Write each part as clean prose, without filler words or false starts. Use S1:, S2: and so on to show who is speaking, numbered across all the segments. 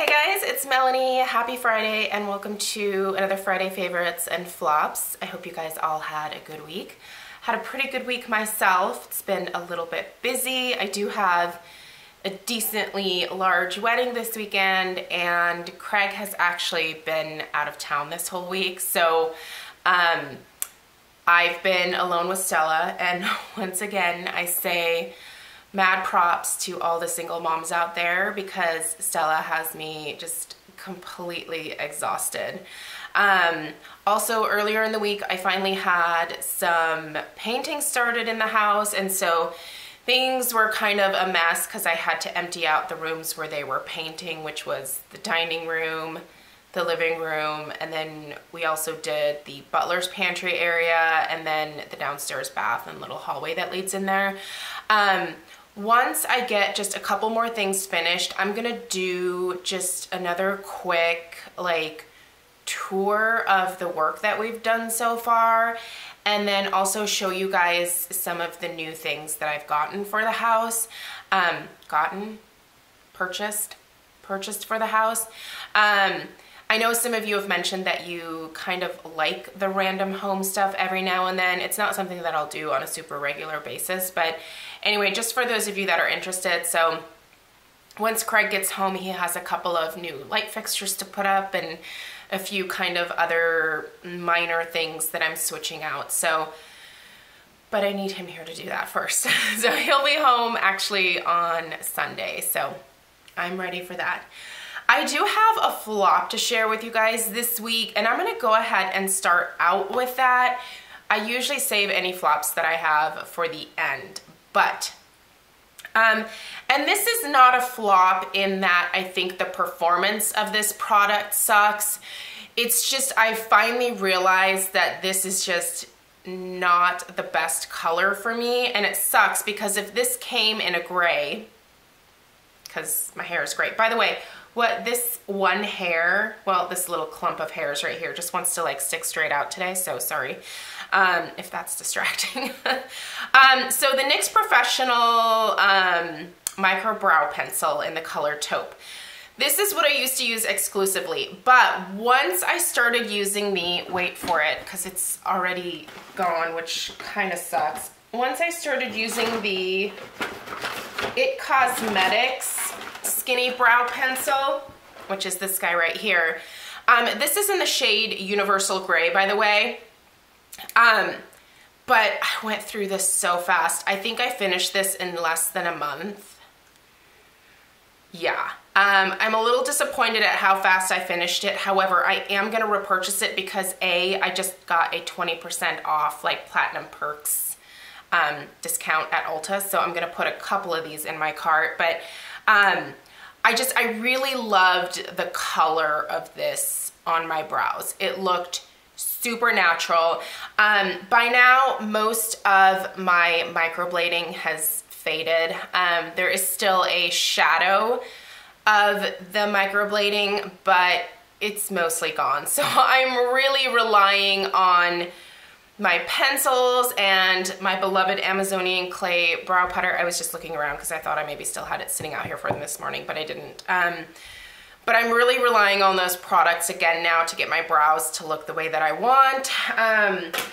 S1: Hey guys, it's Melanie. Happy Friday and welcome to another Friday Favorites and Flops. I hope you guys all had a good week. Had a pretty good week myself. It's been a little bit busy. I do have a decently large wedding this weekend and Craig has actually been out of town this whole week. So I've been alone with Stella, and once again I say mad props to all the single moms out there because Stella has me just completely exhausted. Also earlier in the week I finally had some painting started in the house, and so things were kind of a mess because I had to empty out the rooms where they were painting, which was the dining room, the living room, and then we also did the butler's pantry area and then the downstairs bath and little hallway that leads in there. Once I get just a couple more things finished, I'm gonna do just another quick tour of the work that we've done so far, and then also show you guys some of the new things that I've gotten for the house. Purchased for the house. I know some of you have mentioned that you kind of like the random home stuff every now and then. It's not something that I'll do on a super regular basis, but anyway, just for those of you that are interested. So once Craig gets home, he has a couple of new light fixtures to put up and a few kind of other minor things that I'm switching out. So, but I need him here to do that first. So he'll be home actually on Sunday. So I'm ready for that. I do have a flop to share with you guys this week, and I'm gonna go ahead and start out with that. I usually save any flops that I have for the end, but, and this is not a flop in that I think the performance of this product sucks. It's just, I finally realized that this is just not the best color for me, and it sucks because if this came in a gray, because my hair is great. By the way, this one hair, well, this little clump of hairs right here just wants to stick straight out today, so sorry if that's distracting. So the NYX Professional Micro Brow Pencil in the color taupe. This is what I used to use exclusively, but once I started using the, wait for it, because it's already gone, which kind of sucks. Once I started using the It Cosmetics Skinny Brow Pencil, which is this guy right here. This is in the shade Universal Gray, by the way. But I went through this so fast. I think I finished this in less than a month. Yeah. I'm a little disappointed at how fast I finished it. However, I am going to repurchase it because I just got a 20% off Platinum Perks discount at Ulta. So I'm going to put a couple of these in my cart. But I really loved the color of this on my brows. It looked super natural. By now, most of my microblading has faded. There is still a shadow of the microblading, but it's mostly gone. So I'm really relying on my pencils and my beloved Amazonian clay brow putter. I was just looking around because I thought I maybe still had it sitting out here for them this morning, but I didn't. But I'm really relying on those products again now to get my brows to look the way that I want.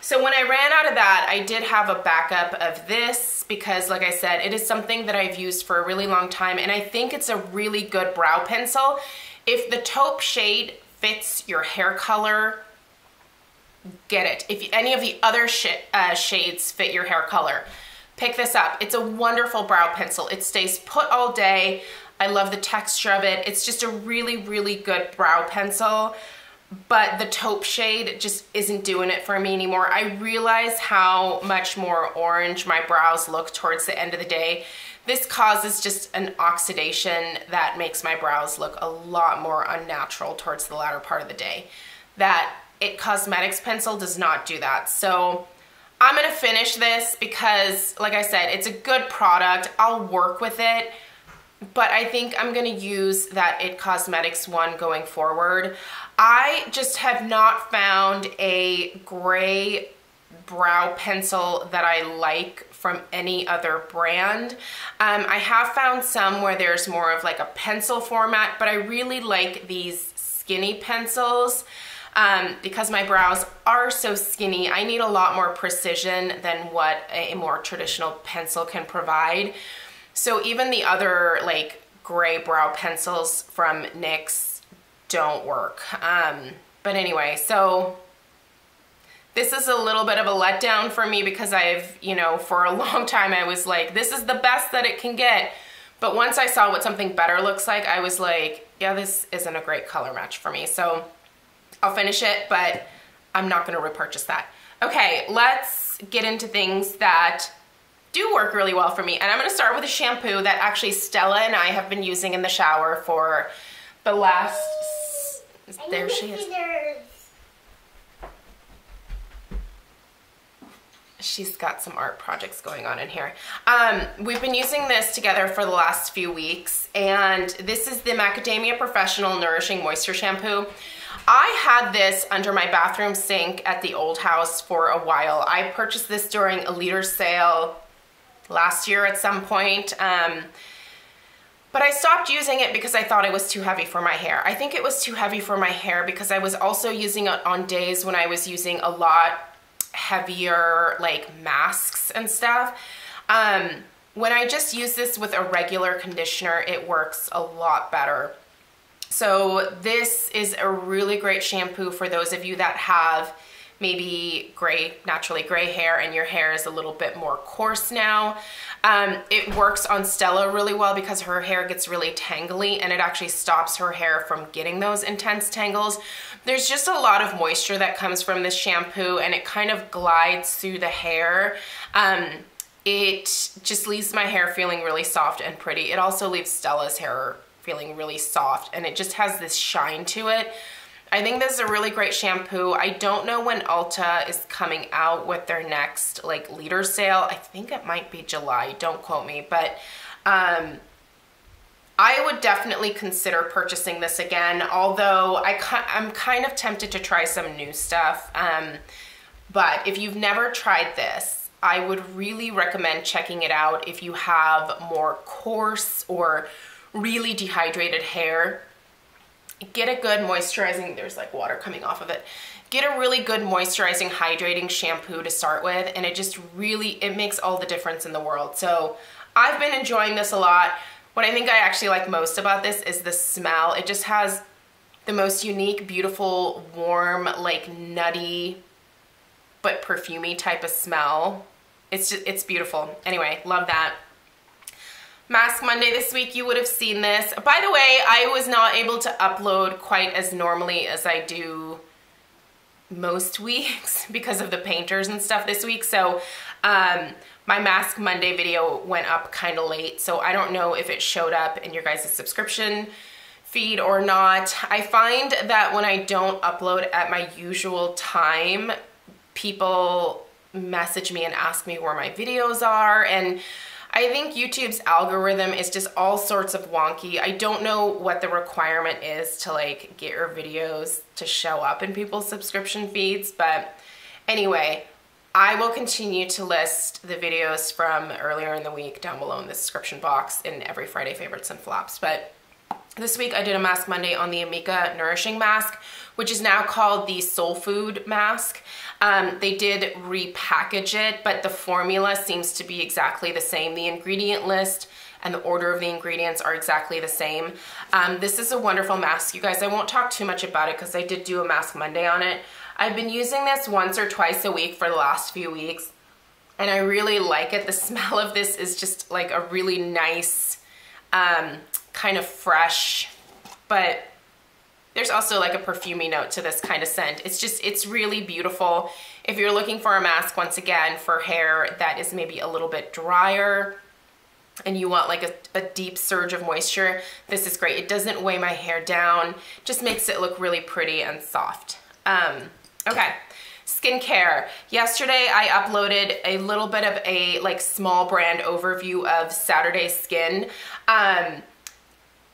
S1: So when I ran out of that, I did have a backup of this because, like I said, it is something that I've used for a really long time, and I think it's a really good brow pencil. If the taupe shade fits your hair color, get it. If any of the other shades fit your hair color, pick this up. It's a wonderful brow pencil. It stays put all day. I love the texture of it. It's just a really, really good brow pencil, but the taupe shade just isn't doing it for me anymore. I realize how much more orange my brows look towards the end of the day. This causes just an oxidation that makes my brows look a lot more unnatural towards the latter part of the day. That It Cosmetics pencil does not do that. So I'm gonna finish this because, like I said, it's a good product. I'll work with it, but I think I'm gonna use that It Cosmetics one going forward. I just have not found a gray brow pencil that I like from any other brand. I have found some where there's more of like a pencil format, but I really like these skinny pencils because my brows are so skinny. I need a lot more precision than what a more traditional pencil can provide. So even the other like gray brow pencils from NYX don't work. But anyway, so this is a little bit of a letdown for me because I've, you know, for a long time I was like, this is the best that it can get. But once I saw what something better looks like, I was like, yeah, this isn't a great color match for me. So I'll finish it, but I'm not gonna repurchase that. Okay, let's get into things that do work really well for me. And I'm gonna start with a shampoo that actually Stella and I have been using in the shower for the last, there she is. She's got some art projects going on in here. We've been using this together for the last few weeks, and this is the Macadamia Professional Nourishing Moisture Shampoo. I had this under my bathroom sink at the old house for a while. I purchased this during a liter sale last year at some point, but I stopped using it because I thought it was too heavy for my hair. I think it was too heavy for my hair because I was also using it on days when I was using a lot heavier like masks and stuff. When I just use this with a regular conditioner, it works a lot better. So this is a really great shampoo for those of you that have maybe naturally gray hair and your hair is a little bit more coarse now. It works on Stella really well because her hair gets really tangly and it actually stops her hair from getting those intense tangles. There's just a lot of moisture that comes from this shampoo and it kind of glides through the hair. It just leaves my hair feeling really soft and pretty. It also leaves Stella's hair feeling really soft and it just has this shine to it. I think this is a really great shampoo. I don't know when Ulta is coming out with their next like liter sale. I think it might be July, don't quote me, but I would definitely consider purchasing this again, although I'm kind of tempted to try some new stuff. But if you've never tried this, I would really recommend checking it out if you have more coarse or really dehydrated hair. Get a good moisturizing, there's like water coming off of it. Get a really good moisturizing, hydrating shampoo to start with, and it just really, it makes all the difference in the world. So I've been enjoying this a lot. What I think I actually like most about this is the smell. It just has the most unique, beautiful, warm, like nutty, but perfumey type of smell. It's beautiful. Anyway, love that. Mask Monday this week, you would have seen this. By the way, I was not able to upload quite as normally as I do most weeks because of the painters and stuff this week. So my Mask Monday video went up kind of late. So I don't know if it showed up in your guys' subscription feed or not. I find that when I don't upload at my usual time, people message me and ask me where my videos are, and I think YouTube's algorithm is just all sorts of wonky. I don't know what the requirement is to like get your videos to show up in people's subscription feeds, but anyway, I will continue to list the videos from earlier in the week down below in the description box in every Friday favorites and flops. But this week I did a Mask Monday on the Amika Nourishing Mask, which is now called the Soul Food Mask. They did repackage it, but the formula seems to be exactly the same. The ingredient list and the order of the ingredients are exactly the same. This is a wonderful mask, you guys. I won't talk too much about it because I did do a Mask Monday on it. I've been using this once or twice a week for the last few weeks, and I really like it. The smell of this is just like a really nice, kind of fresh, but there's also like a perfumey note to this kind of scent. It's really beautiful. If you're looking for a mask, once again, for hair that is maybe a little bit drier and you want like a deep surge of moisture, this is great. It doesn't weigh my hair down, just makes it look really pretty and soft. Okay, skincare. Yesterday I uploaded a little bit of a like small brand overview of Saturday Skin.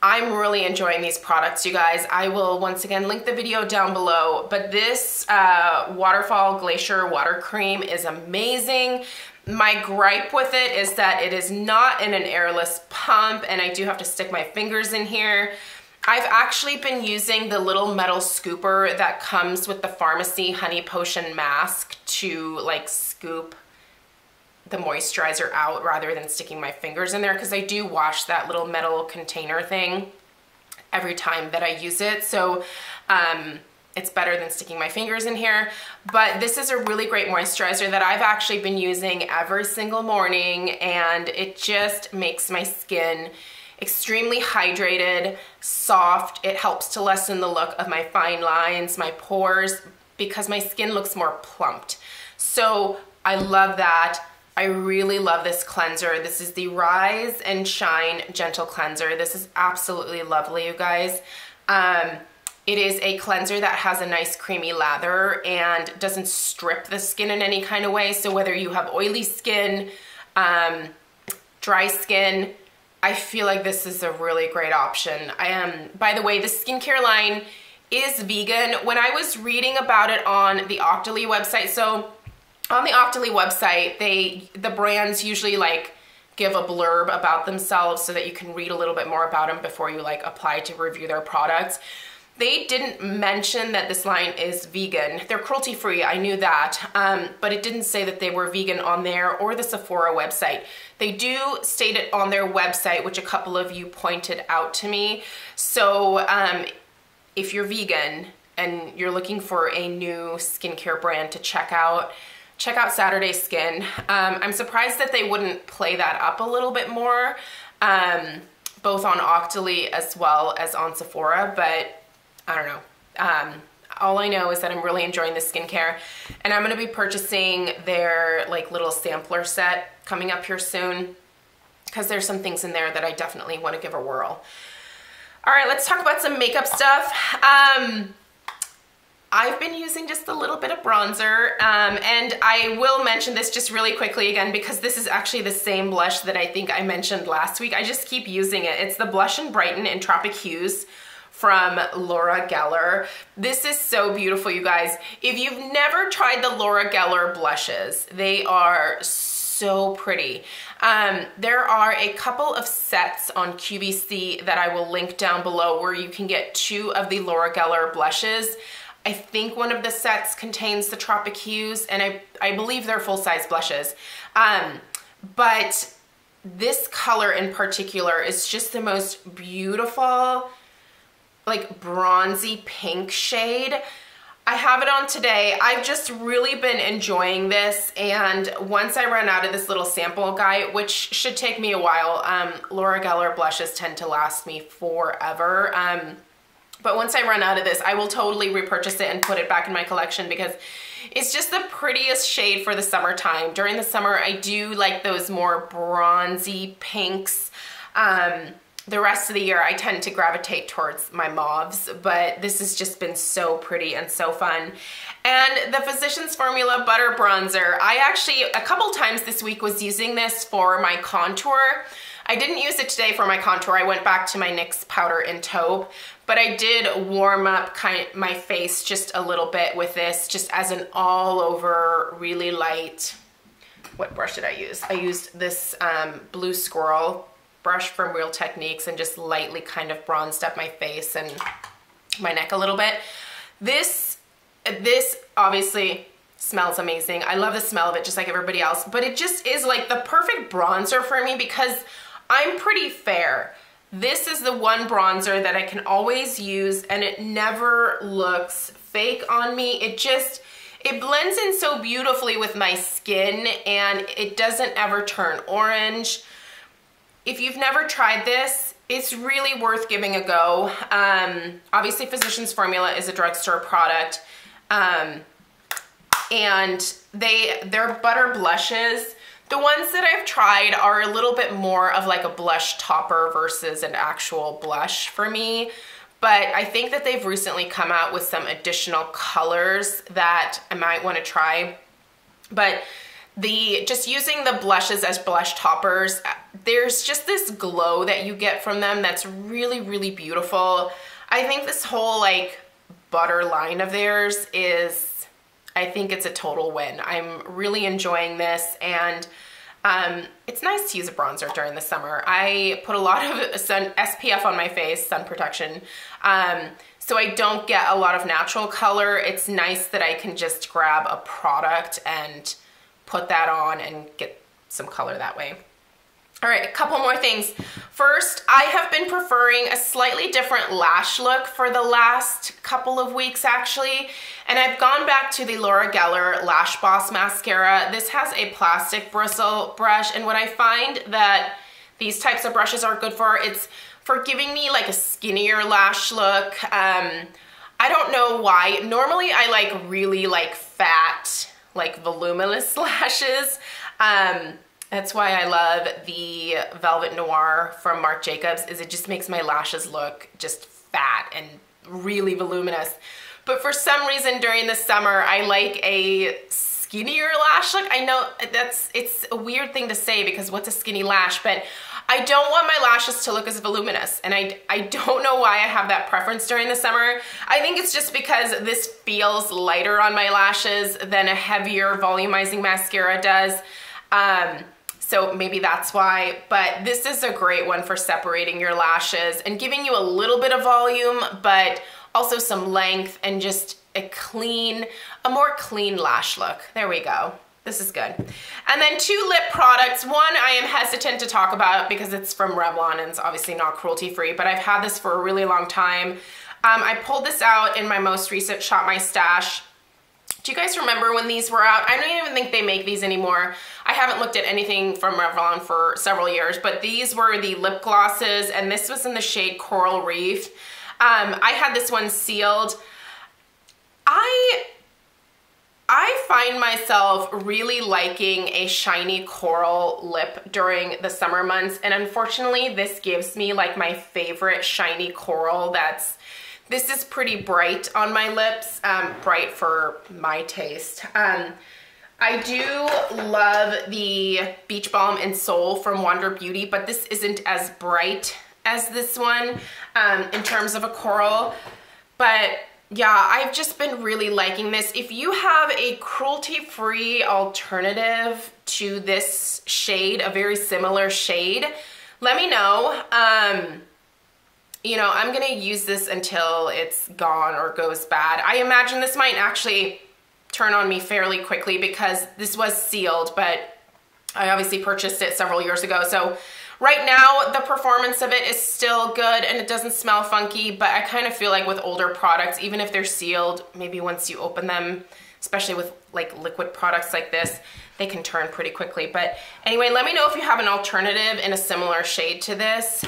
S1: I'm really enjoying these products, you guys. I will once again link the video down below, but this Waterfall Glacier Water Cream is amazing. My gripe with it is that it is not in an airless pump, and I do have to stick my fingers in here. I've actually been using the little metal scooper that comes with the pharmacy honey potion mask to like scoop the moisturizer out rather than sticking my fingers in there, because I do wash that little metal container thing every time that I use it. So it's better than sticking my fingers in here. But this is a really great moisturizer that I've actually been using every single morning, and it just makes my skin extremely hydrated, soft. It helps to lessen the look of my fine lines, my pores, because my skin looks more plumped. So I love that. I really love this cleanser. This is the Rise and Shine Gentle Cleanser. This is absolutely lovely, you guys. It is a cleanser that has a nice creamy lather and doesn't strip the skin in any kind of way. So whether you have oily skin, dry skin, I feel like this is a really great option. By the way, the skincare line is vegan. When I was reading about it on the Octoly website, so on the Octoly website, the brands usually like give a blurb about themselves so that you can read a little bit more about them before you like apply to review their products. They didn't mention that this line is vegan. They're cruelty free, I knew that, but it didn't say that they were vegan on there or the Sephora website. They do state it on their website, which a couple of you pointed out to me. So if you're vegan and you're looking for a new skincare brand to check out Saturday Skin. I'm surprised that they wouldn't play that up a little bit more, both on Octoly as well as on Sephora, but I don't know. All I know is that I'm really enjoying this skincare, and I'm going to be purchasing their like little sampler set coming up here soon, because there's some things in there that I definitely want to give a whirl. All right, let's talk about some makeup stuff. I've been using just a little bit of bronzer, and I will mention this just really quickly again because this is actually the same blush that I think I mentioned last week. I just keep using it. It's the Blush and Brighten in Tropic Hues from Laura Geller. This is so beautiful, you guys. If you've never tried the Laura Geller blushes, they are so pretty. There are a couple of sets on QVC that I will link down below where you can get 2 of the Laura Geller blushes. I think one of the sets contains the Tropic Hues, and I believe they're full-size blushes. But this color in particular is just the most beautiful, like bronzy pink shade. I have it on today. I've just really been enjoying this, and once I run out of this little sample guide, which should take me a while, Laura Geller blushes tend to last me forever. But once I run out of this, I will totally repurchase it and put it back in my collection because it's just the prettiest shade for the summertime. During the summer, I do like those more bronzy pinks. The rest of the year, I tend to gravitate towards my mauves, but this has just been so pretty and so fun. And the Physicians Formula Butter Bronzer, I actually, a couple times this week was using this for my contour. I didn't use it today for my contour. I went back to my NYX powder in taupe, but I did warm up my face just a little bit with this, just as an all over really light, what brush did I use? I used this Blue Squirrel brush from Real Techniques and just lightly kind of bronzed up my face and my neck a little bit. This obviously smells amazing. I love the smell of it just like everybody else, but it just is like the perfect bronzer for me because I'm pretty fair. This is the one bronzer that I can always use and it never looks fake on me. It blends in so beautifully with my skin and it doesn't ever turn orange. If you've never tried this, it's really worth giving a go. Obviously Physicians Formula is a drugstore product. And their butter blushes, the ones that I've tried are a little bit more of like a blush topper versus an actual blush for me. But I think that they've recently come out with some additional colors that I might want to try. But just using the blushes as blush toppers, there's just this glow that you get from them that's really, really beautiful. I think this whole like butter line of theirs is, I think it's a total win. I'm really enjoying this, and it's nice to use a bronzer during the summer. I put a lot of SPF on my face, sun protection, so I don't get a lot of natural color. It's nice that I can just grab a product and put that on and get some color that way. All right, a couple more things. First, I have been preferring a slightly different lash look for the last couple of weeks actually, and I've gone back to the Laura Geller Lash Boss mascara. This has a plastic bristle brush, and what I find that these types of brushes are good for, it's for giving me like a skinnier lash look. I don't know why. Normally I like really like fat, like voluminous lashes. That's why I love the Velvet Noir from Marc Jacobs, is it just makes my lashes look just fat and really voluminous. But for some reason during the summer, I like a skinnier lash look. I know it's a weird thing to say because what's a skinny lash, but I don't want my lashes to look as voluminous, and I don't know why I have that preference during the summer. I think it's just because this feels lighter on my lashes than a heavier volumizing mascara does. So maybe that's why, but this is a great one for separating your lashes and giving you a little bit of volume, but also some length and just a more clean lash look. There we go. This is good. And then 2 lip products. One I am hesitant to talk about because it's from Revlon and it's obviously not cruelty free, but I've had this for a really long time. I pulled this out in my most recent Shop My Stash. Do you guys remember when these were out? I don't even think they make these anymore. I haven't looked at anything from Revlon for several years, but these were the lip glosses, and this was in the shade Coral Reef. I had this one sealed. I find myself really liking a shiny coral lip during the summer months, and unfortunately this gives me like my favorite shiny coral. This is pretty bright on my lips, bright for my taste. I do love the Beach Balm in Soul from Wander Beauty, but this isn't as bright as this one in terms of a coral. But yeah, I've just been really liking this. If you have a cruelty-free alternative to this shade, a very similar shade, let me know. You know, I'm gonna use this until it's gone or goes bad. I imagine this might actually turn on me fairly quickly because this was sealed, but I obviously purchased it several years ago. So right now the performance of it is still good and it doesn't smell funky, but I kind of feel like with older products, even if they're sealed, maybe once you open them, especially with like liquid products like this, they can turn pretty quickly. But anyway, let me know if you have an alternative in a similar shade to this.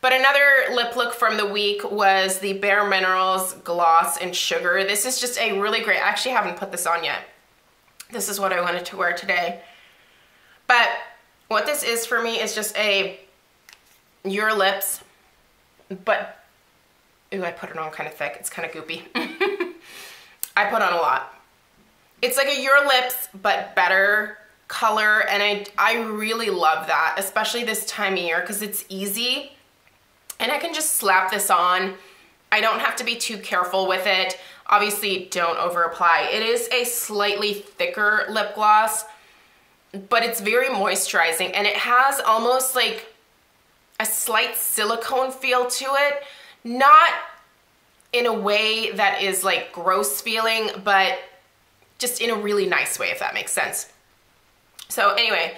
S1: But another lip look from the week was the Bare Minerals Gloss in Sugar. This is just a really great, I actually haven't put this on yet. This is what I wanted to wear today. But what this is for me is just your lips, but, ooh, I put it on kind of thick. It's kind of goopy. I put on a lot. It's like a your lips, but better color, and I really love that, especially this time of year because it's easy, and I can just slap this on. I don't have to be too careful with it. Obviously, don't over apply. It is a slightly thicker lip gloss, but it's very moisturizing, and it has almost like a slight silicone feel to it. Not in a way that is like gross feeling, but just in a really nice way, if that makes sense. So anyway,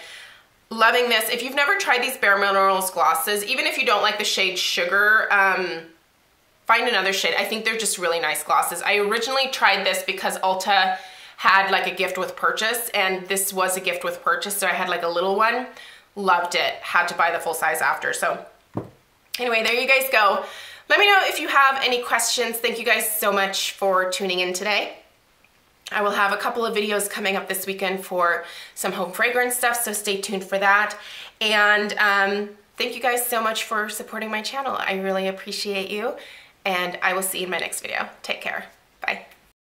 S1: loving this. If you've never tried these Bare Minerals glosses, even if you don't like the shade Sugar, find another shade. I think they're just really nice glosses. I originally tried this because Ulta had like a gift with purchase, and this was a gift with purchase, so I had like a little one. Loved it. Had to buy the full size after. So anyway, there you guys go. Let me know if you have any questions. Thank you guys so much for tuning in today. I will have a couple of videos coming up this weekend for some home fragrance stuff, so stay tuned for that. And thank you guys so much for supporting my channel. I really appreciate you, and I will see you in my next video. Take care.